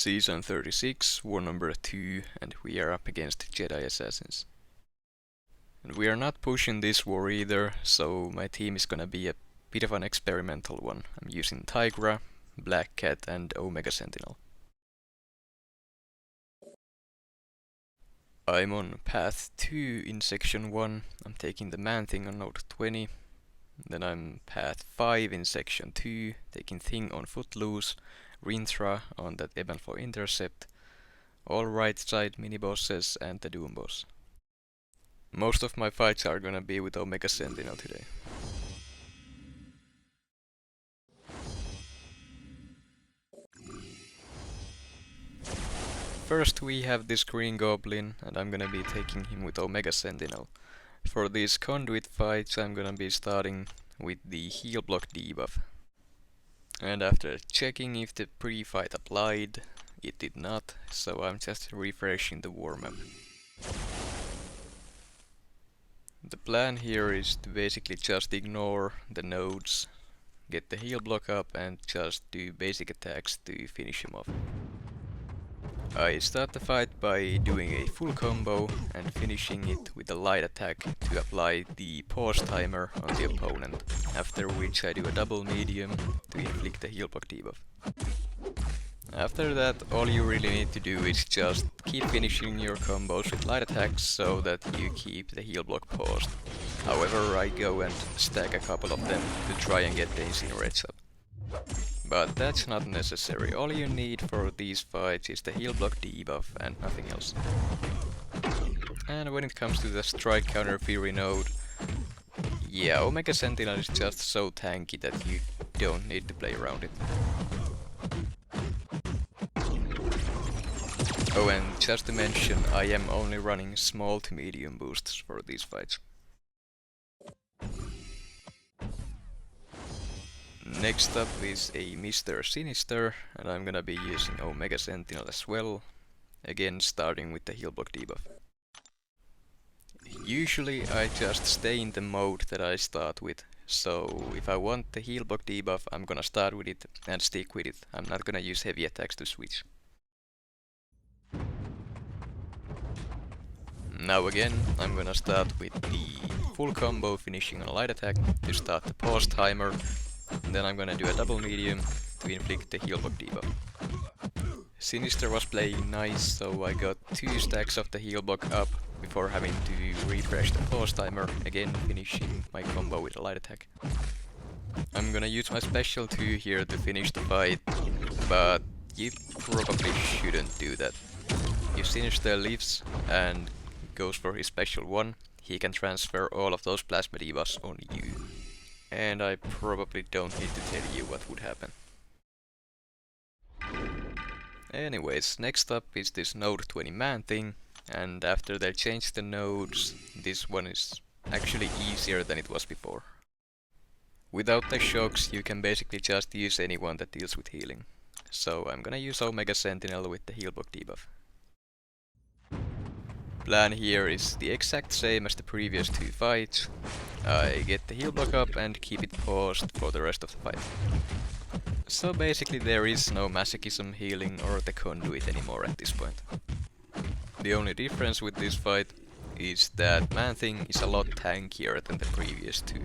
Season 36, War number 2, and we are up against Jedi Assassins. And we are not pushing this war either, so my team is gonna be a bit of an experimental one. I'm using Tigra, Black Cat and Omega Sentinel. I'm on path 2 in section 1, I'm taking the man thing on node 20. Then I'm path 5 in section 2, taking thing on Footloose, Rintrah on that Ebony for intercept, all right side mini bosses and the Doom boss. Most of my fights are gonna be with Omega Sentinel today. First we have this green Goblin, and I'm gonna be taking him with Omega Sentinel. For these conduit fights I'm gonna be starting with the heal block debuff. And after checking if the pre-fight applied, it did not, so I'm just refreshing the war map. The plan here is to basically just ignore the nodes, get the heal block up and just do basic attacks to finish him off. I start the fight by doing a full combo and finishing it with a light attack to apply the pause timer on the opponent, after which I do a double medium to inflict the heal block debuff. After that, all you really need to do is just keep finishing your combos with light attacks so that you keep the heal block paused. However, I go and stack a couple of them to try and get the incinerates up. But that's not necessary, all you need for these fights is the heal block debuff and nothing else. And when it comes to the strike counter fury node, yeah, Omega Sentinel is just so tanky that you don't need to play around it. Oh, and just to mention, I am only running small to medium boosts for these fights. Next up is a Mr. Sinister, and I'm gonna be using Omega Sentinel as well, again starting with the heal block debuff. Usually I just stay in the mode that I start with, so if I want the heal block debuff I'm gonna start with it and stick with it. I'm not gonna use heavy attacks to switch. Now again, I'm gonna start with the full combo finishing on a light attack to start the pause timer. Then I'm gonna do a double medium to inflict the heal block debuff. Sinister was playing nice, so I got 2 stacks of the heal block up before having to refresh the pause timer, again finishing my combo with a light attack. I'm gonna use my special 2 here to finish the fight, but you probably shouldn't do that. If Sinister lives and goes for his special 1, he can transfer all of those plasma debuffs on you. And I probably don't need to tell you what would happen. Anyways, next up is this node 20 man thing, and after they changed the nodes, this one is actually easier than it was before. Without the shocks, you can basically just use anyone that deals with healing. So I'm gonna use Omega Sentinel with the heal block debuff. Plan here is the exact same as the previous 2 fights. I get the heal block up and keep it paused for the rest of the fight. So basically there is no masochism healing or the conduit anymore at this point. The only difference with this fight is that Man-Thing is a lot tankier than the previous 2.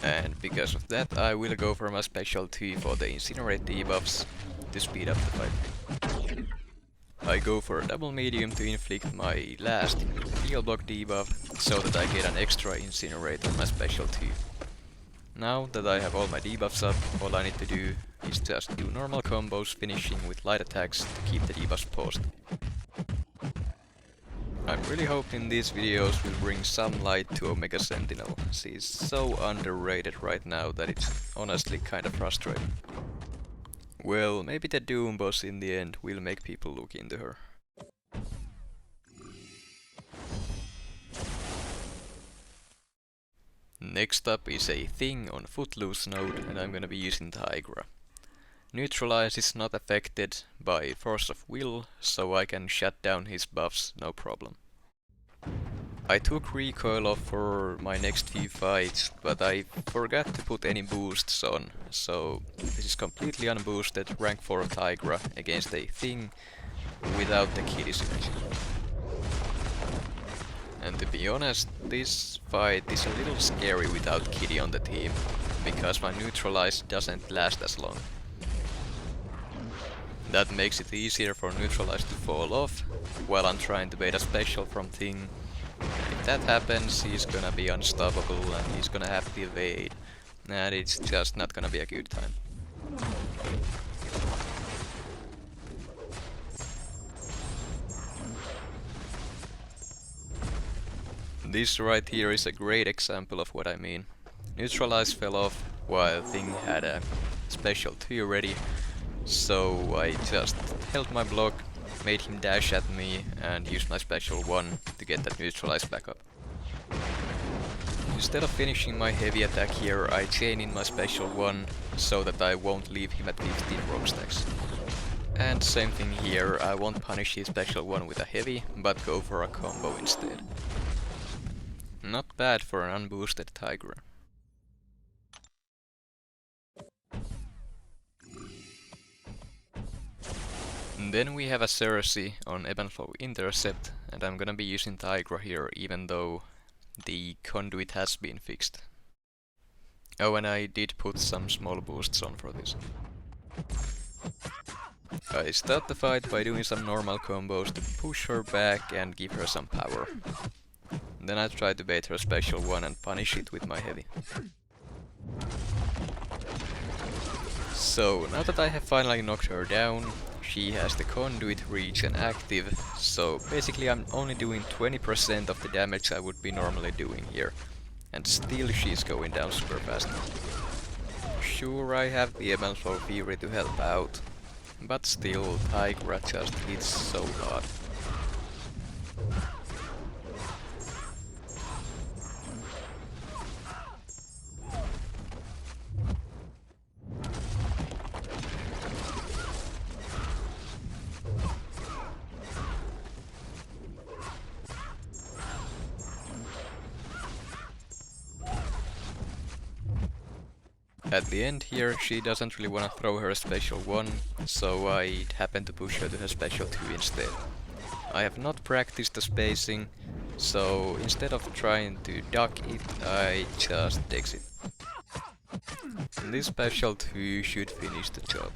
And because of that I will go for my special 2 for the incinerate debuffs to speed up the fight. I go for a double medium to inflict my last heal block debuff, so that I get an extra incinerate on my special 2. Now that I have all my debuffs up, all I need to do is just do normal combos finishing with light attacks to keep the debuffs paused. I'm really hoping these videos will bring some light to Omega Sentinel. She's so underrated right now that it's honestly kinda frustrating. Well, maybe the Doom boss in the end will make people look into her. Next up is a thing on Footloose node, and I'm gonna be using Tigra. Neutralize is not affected by force of will, so I can shut down his buffs no problem. I took recoil off for my next few fights, but I forgot to put any boosts on, so this is completely unboosted rank 4 Tigra against a thing without the kitty synergy. And to be honest, this fight is a little scary without kitty on the team, because my neutralize doesn't last as long. That makes it easier for neutralize to fall off, while I'm trying to bait a special from thing. If that happens, he's gonna be unstoppable and he's gonna have to evade, and it's just not gonna be a good time. This right here is a great example of what I mean. Neutralize fell off while thing had a special 2 ready, so I just held my block, made him dash at me and used my special 1 to get that neutralize back up. Instead of finishing my heavy attack here, I chain in my special 1 so that I won't leave him at 15 rogue stacks. And same thing here, I won't punish his special 1 with a heavy, but go for a combo instead. Not bad for an unboosted Tigra. Then we have a Sersi on Ebb and Flow Intercept, and I'm gonna be using Tigra here even though the conduit has been fixed. Oh, and I did put some small boosts on for this. I start the fight by doing some normal combos to push her back and give her some power. Then I try to bait her special 1 and punish it with my heavy. So, now that I have finally knocked her down, she has the conduit regen active, so basically I'm only doing 20% of the damage I would be normally doing here. And still she's going down super fast. Sure, I have the Ebb and Flow Fury to help out, but still Tigra just hits so hard. At the end here, she doesn't really wanna throw her special 1, so I happen to push her to her special 2 instead. I have not practiced the spacing, so instead of trying to duck it, I just exit. And this special 2 should finish the job.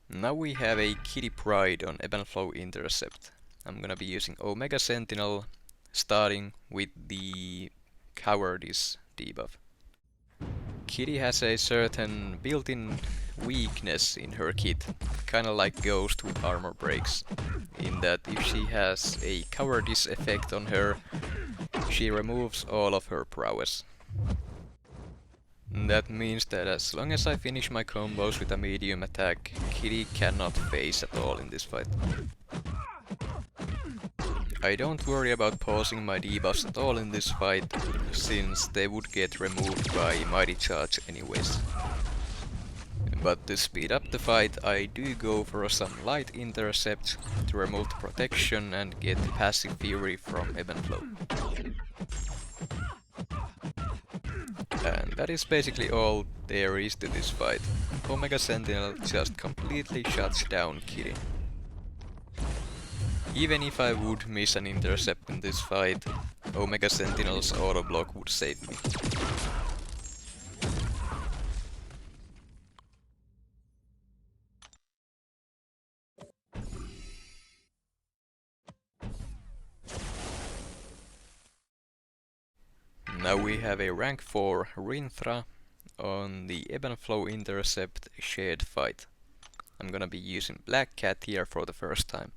Now we have a kitty Pryde on Ebb and Flow Intercept. I'm gonna be using Omega Sentinel, starting with the Cowardice debuff. Kitty has a certain built-in weakness in her kit, kinda like Ghost with armor breaks, in that if she has a Cowardice effect on her, she removes all of her prowess. That means that as long as I finish my combos with a medium attack, Kitty cannot phase at all in this fight. I don't worry about pausing my debuffs at all in this fight, since they would get removed by Mighty Charge anyways. But to speed up the fight, I do go for some light intercept to remove the protection and get passive fury from Ebb and Flow. And that is basically all there is to this fight. Omega Sentinel just completely shuts down Kitty. Even if I would miss an intercept in this fight, Omega Sentinel's auto block would save me. Now we have a rank 4 Rintrah on the Ebb and Flow Intercept shared fight. I'm gonna be using Black Cat here for the first time.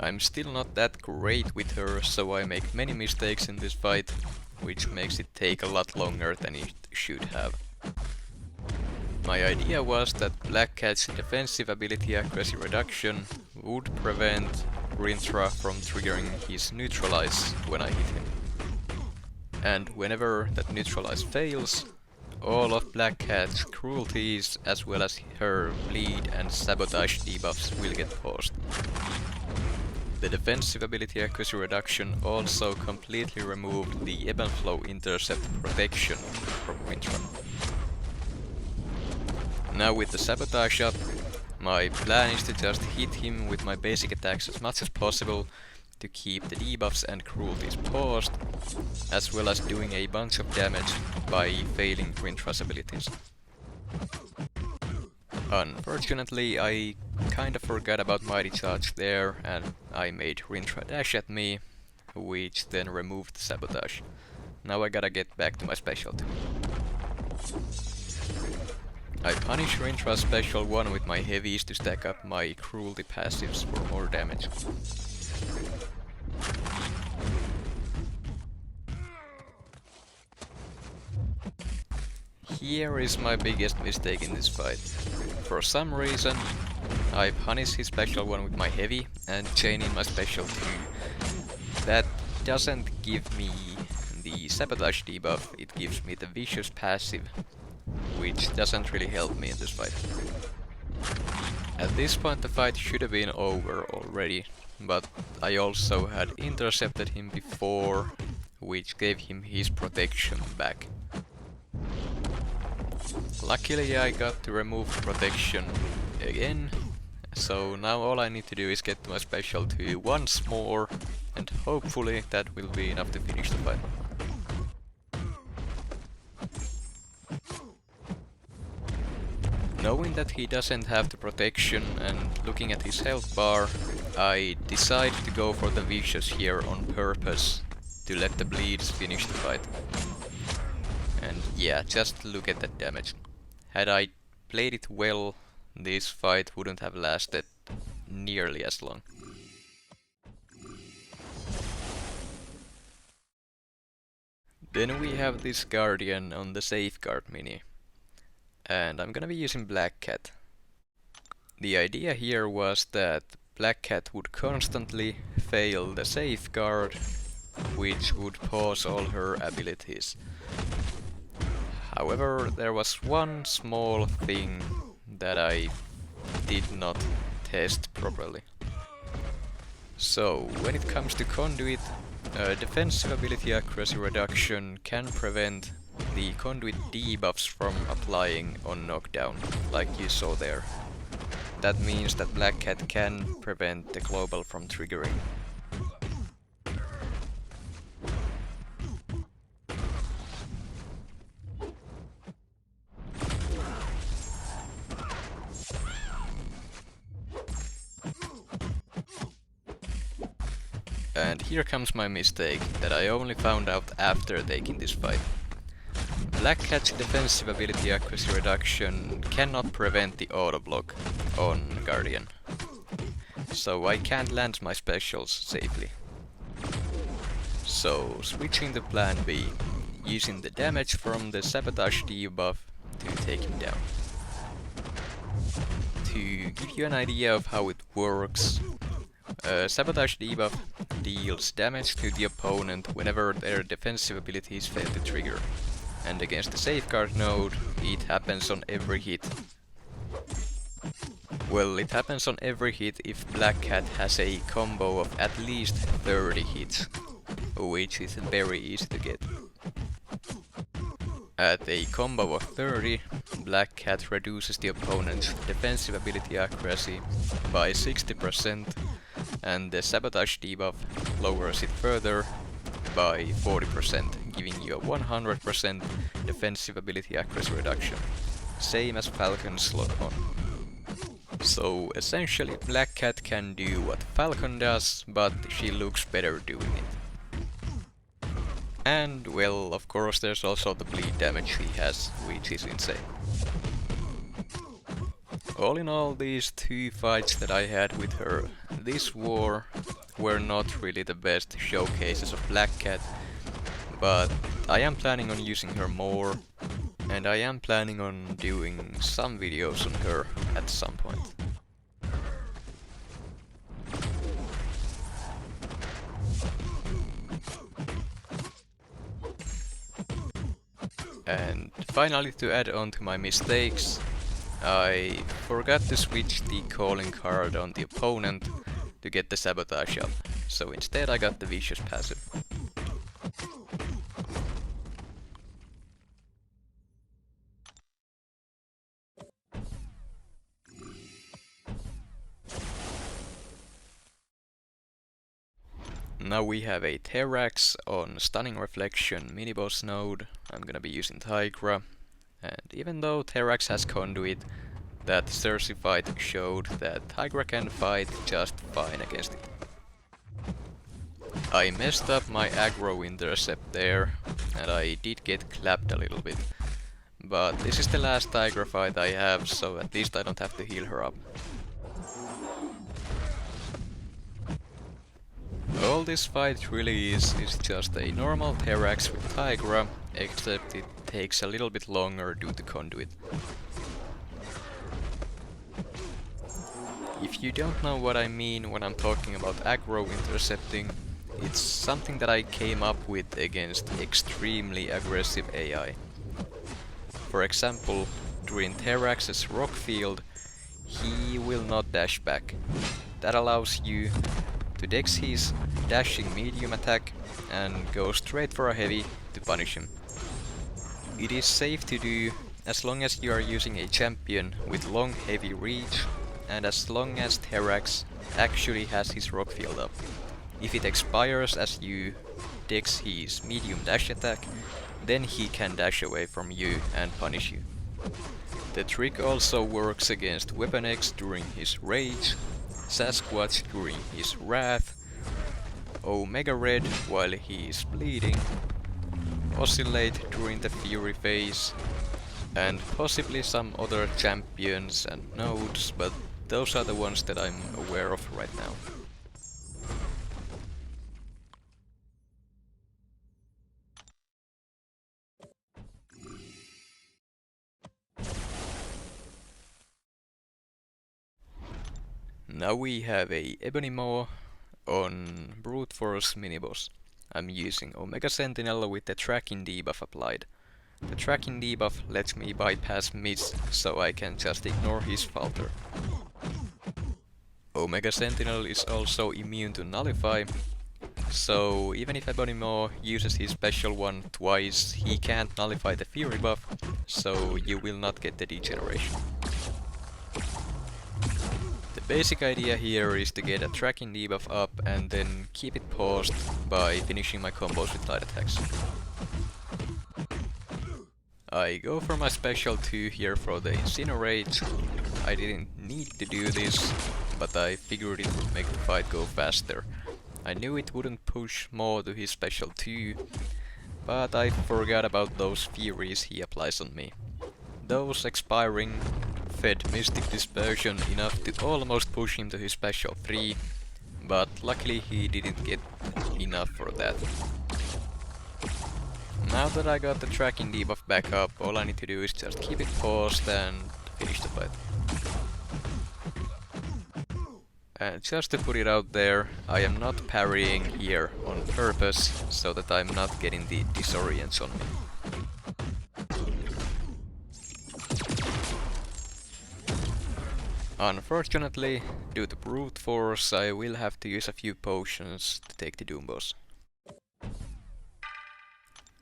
I'm still not that great with her, so I make many mistakes in this fight, which makes it take a lot longer than it should have. My idea was that Black Cat's defensive ability accuracy reduction would prevent Rintrah from triggering his neutralize when I hit him. and whenever that neutralize fails, all of Black Cat's cruelties as well as her bleed and sabotage debuffs will get paused. The defensive ability accuracy reduction also completely removed the ebb and flow intercept protection from Rintrah. Now with the sabotage up, my plan is to just hit him with my basic attacks as much as possible to keep the debuffs and cruelties paused, as well as doing a bunch of damage by failing Rintrah's abilities. Unfortunately, I kinda forgot about Mighty Charge there, and I made Rintrah dash at me, which then removed the sabotage. Now I gotta get back to my specialty. I punish Rintrah's special 1 with my heavies to stack up my cruelty passives for more damage. Here is my biggest mistake in this fight. For some reason, I punish his special 1 with my heavy and chain in my special 2. That doesn't give me the sabotage debuff, it gives me the vicious passive, which doesn't really help me in this fight. At this point the fight should have been over already, but I also had intercepted him before, which gave him his protection back. Luckily I got to remove protection again, so now all I need to do is get to my special 2 once more, and hopefully that will be enough to finish the fight. Knowing that he doesn't have the protection and looking at his health bar, I decide to go for the vicious here on purpose, to let the bleeds finish the fight. And yeah, just look at that damage. Had I played it well, this fight wouldn't have lasted nearly as long. Then we have this Guardian on the Safeguard mini. And I'm gonna be using Black Cat. The idea here was that Black Cat would constantly fail the Safeguard, which would pause all her abilities. However, there was one small thing that I did not test properly. So, when it comes to Conduit, defensive ability accuracy reduction can prevent the Conduit debuffs from applying on knockdown, like you saw there. That means that Black Cat can prevent the global from triggering. And here comes my mistake, that I only found out after taking this fight. Black Cat's defensive ability accuracy reduction cannot prevent the auto block on Guardian, so I can't land my specials safely. So, switching to plan B, using the damage from the sabotage debuff to take him down. To give you an idea of how it works, sabotage debuff deals damage to the opponent whenever their defensive abilities fail to trigger. And against the Safeguard node, it happens on every hit. Well, it happens on every hit if Black Cat has a combo of at least 30 hits, which is very easy to get. At a combo of 30, Black Cat reduces the opponent's defensive ability accuracy by 60%, and the sabotage debuff lowers it further by 40%, giving you a 100% defensive ability accuracy reduction, same as Falcon's slot on. So essentially Black Cat can do what Falcon does, but she looks better doing it. And well, of course there's also the bleed damage she has, which is insane. All in all, these 2 fights that I had with her this war were not really the best showcases of Black Cat, but I am planning on using her more, and I am planning on doing some videos on her at some point. And finally, to add on to my mistakes, I forgot to switch the calling card on the opponent to get the sabotage up, so instead I got the vicious passive. Now we have a Terrax on Stunning Reflection mini-boss node. I'm gonna be using Tigra, and even though Terrax has Conduit, that Sersi fight showed that Tigra can fight just fine against it. I messed up my aggro intercept there, and I did get clapped a little bit. But this is the last Tigra fight I have, so at least I don't have to heal her up. All this fight really is just a normal Terrax with Tigra, except it takes a little bit longer due to Conduit. If you don't know what I mean when I'm talking about aggro intercepting, it's something that I came up with against extremely aggressive AI. For example, during Terrax's rock field, he will not dash back. That allows you to dex his dashing medium attack and go straight for a heavy to punish him. It is safe to do as long as you are using a champion with long heavy reach and as long as Terrax actually has his rock field up. If it expires as you dex his medium dash attack, then he can dash away from you and punish you. The trick also works against Weapon X during his rage, Sasquatch during his wrath, Omega Red while he is bleeding, Oscillate during the Fury phase, and possibly some other champions and nodes, but those are the ones that I'm aware of right now. Now we have a Ebony on Brute Force miniboss. I'm using Omega Sentinel with the tracking debuff applied. The tracking debuff lets me bypass miss, so I can just ignore his falter. Omega Sentinel is also immune to nullify, so even if Ebony uses his special one twice, he can't nullify the Fury buff, so you will not get the degeneration. The basic idea here is to get a tracking debuff up and then keep it paused by finishing my combos with light attacks. I go for my special 2 here for the Incinerate. I didn't need to do this, but I figured it would make the fight go faster. I knew it wouldn't push more to his special 2, but I forgot about those Furies he applies on me. Those expiring fed Mystic Dispersion enough to almost push him to his special 3, but luckily he didn't get enough for that. Now that I got the tracking debuff back up, all I need to do is just keep it paused and finish the fight. And just to put it out there, I am not parrying here on purpose, so that I'm not getting the disorients on me. Unfortunately, due to brute force, I will have to use a few potions to take the Doom boss.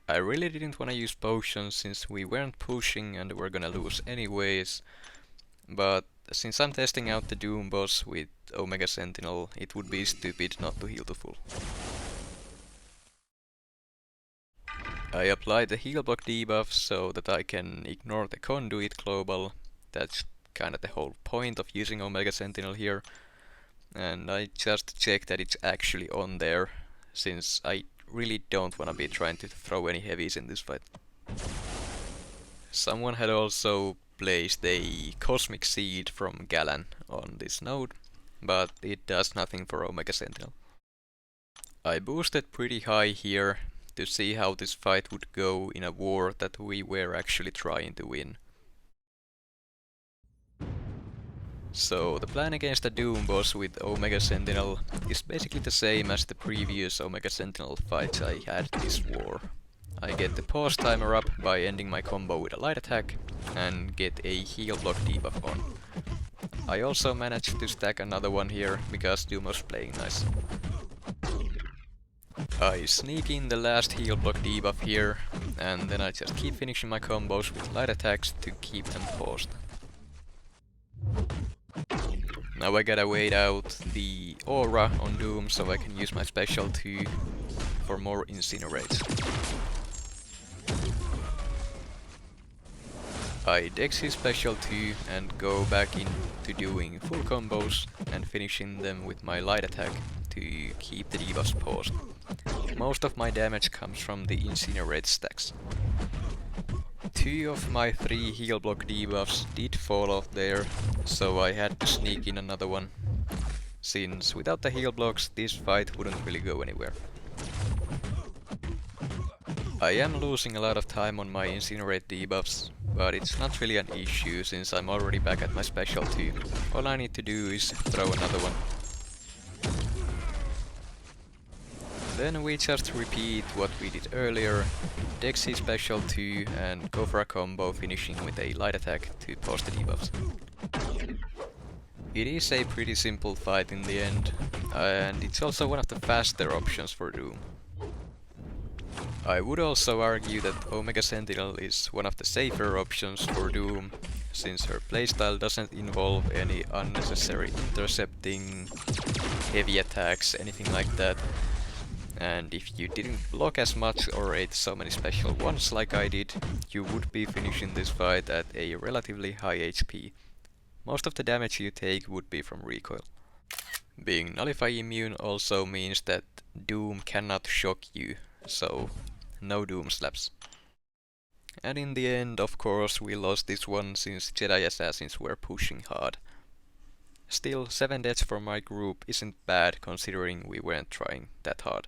I really didn't want to use potions since we weren't pushing and we're gonna lose anyways, but since I'm testing out the Doom boss with Omega Sentinel, it would be stupid not to heal to full. I applied the heal block debuff so that I can ignore the Conduit global. That's kinda the whole point of using Omega Sentinel here. And I just checked that it's actually on there, since I really don't wanna be trying to throw any heavies in this fight. Someone had also placed a Cosmic Seed from Galan on this node, but it does nothing for Omega Sentinel. I boosted pretty high here to see how this fight would go in a war that we were actually trying to win. So the plan against the Doom boss with Omega Sentinel is basically the same as the previous Omega Sentinel fights I had this war. I get the pause timer up by ending my combo with a light attack and get a heal block debuff on. I also managed to stack another one here because Doom was playing nice. I sneak in the last heal block debuff here, and then I just keep finishing my combos with light attacks to keep them paused. Now I gotta wait out the aura on Doom so I can use my special 2 for more incinerates. I dex his special 2 and go back into doing full combos and finishing them with my light attack to keep the debuffs paused. Most of my damage comes from the incinerate stacks. 2 of my 3 heal block debuffs did fall off there, so I had to sneak in another one, since without the heal blocks this fight wouldn't really go anywhere. I am losing a lot of time on my incinerate debuffs, but it's not really an issue since I'm already back at my special 2. All I need to do is throw another one. Then we just repeat what we did earlier, dex his special 2 and go for a combo finishing with a light attack to pause the debuffs. It is a pretty simple fight in the end, and it's also one of the faster options for Doom. I would also argue that Omega Sentinel is one of the safer options for Doom, since her playstyle doesn't involve any unnecessary intercepting, heavy attacks, anything like that. And if you didn't block as much or ate so many special ones like I did, you would be finishing this fight at a relatively high HP. Most of the damage you take would be from recoil. Being nullify immune also means that Doom cannot shock you, so no Doom slaps. And in the end, of course, we lost this one since Jedi Assassins were pushing hard. Still, 7 deaths for my group isn't bad considering we weren't trying that hard.